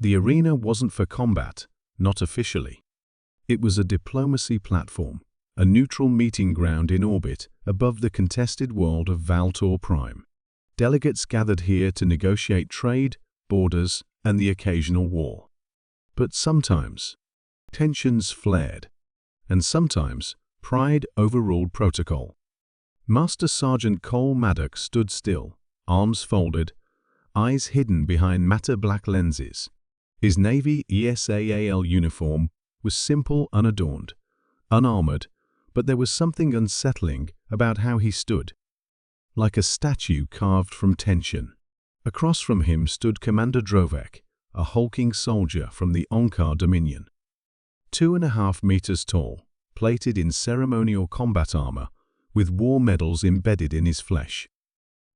The arena wasn't for combat, not officially. It was a diplomacy platform, a neutral meeting ground in orbit above the contested world of Valtor Prime. Delegates gathered here to negotiate trade, borders, and the occasional war. But sometimes, tensions flared, and sometimes pride overruled protocol. Master Sergeant Cole Maddox stood still, arms folded, eyes hidden behind matte black lenses. His Navy ESAAL uniform was simple, unadorned, unarmored, but there was something unsettling about how he stood, like a statue carved from tension. Across from him stood Commander Drovek, a hulking soldier from the Onkar Dominion. 2.5 meters tall, plated in ceremonial combat armor, with war medals embedded in his flesh.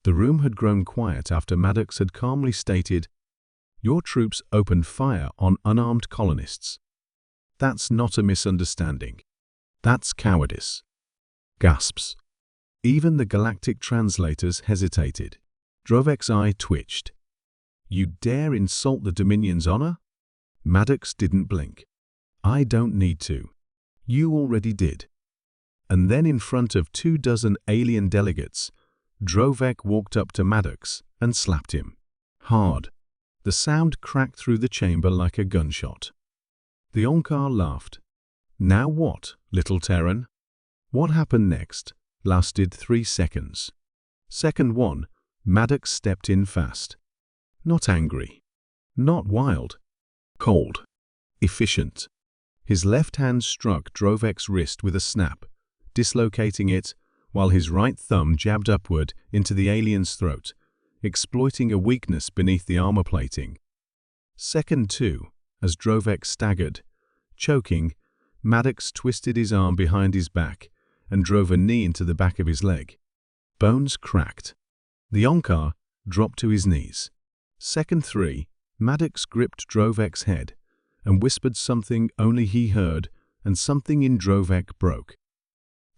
The room had grown quiet after Maddox had calmly stated, "Your troops opened fire on unarmed colonists. That's not a misunderstanding. That's cowardice." Gasps. Even the Galactic translators hesitated. Drovek's eye twitched. "You dare insult the Dominion's honor?" Maddox didn't blink. "I don't need to. You already did." And then in front of 24 alien delegates, Drovek walked up to Maddox and slapped him. Hard. The sound cracked through the chamber like a gunshot. The Onkar laughed. "Now what, little Terran?" What happened next lasted 3 seconds. Second 1, Maddox stepped in fast. Not angry. Not wild. Cold. Efficient. His left hand struck Drovek's wrist with a snap, dislocating it, while his right thumb jabbed upward into the alien's throat, exploiting a weakness beneath the armor plating. Second 2, as Drovek staggered, choking, Maddox twisted his arm behind his back and drove a knee into the back of his leg. Bones cracked. The Onkar dropped to his knees. Second 3, Maddox gripped Drovek's head and whispered something only he heard, and something in Drovek broke.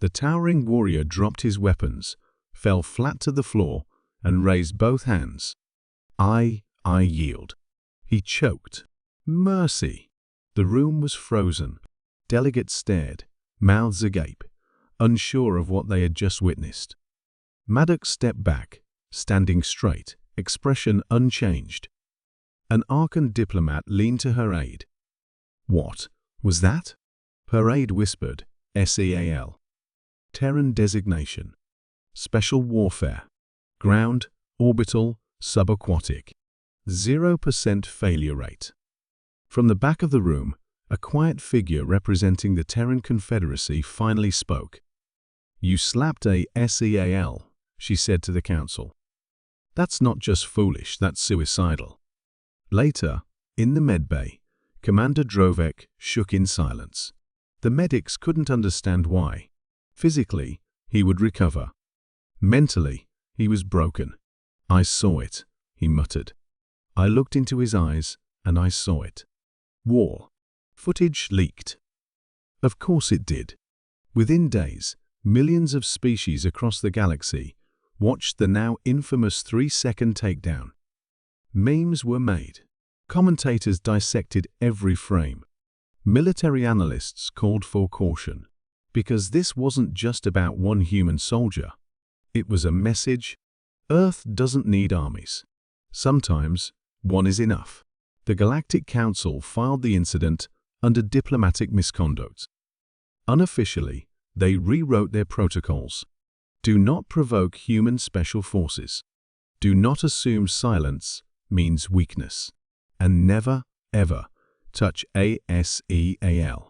The towering warrior dropped his weapons, fell flat to the floor, and raised both hands. I yield." He choked. Mercy! The room was frozen. Delegates stared, mouths agape, unsure of what they had just witnessed. Maddox stepped back, standing straight, expression unchanged. An Arkan diplomat leaned to her aide. "What was that?" Her aide whispered, "SEAL. Terran designation. Special warfare. Ground, orbital, subaquatic. 0% failure rate." From the back of the room, a quiet figure representing the Terran Confederacy finally spoke. "You slapped a SEAL," she said to the council. "That's not just foolish, that's suicidal." Later, in the medbay, Commander Drovek shook in silence. The medics couldn't understand why. Physically, he would recover. Mentally, he was broken. "I saw it," he muttered. "I looked into his eyes, and I saw it." War. Footage leaked. Of course it did. Within days, millions of species across the galaxy watched the now infamous 3-second takedown. Memes were made. Commentators dissected every frame. Military analysts called for caution, because this wasn't just about one human soldier. It was a message: Earth doesn't need armies. Sometimes, one is enough. The Galactic Council filed the incident under diplomatic misconduct. Unofficially, they rewrote their protocols. Do not provoke human special forces. Do not assume silence means weakness. And never, ever touch ASEAL.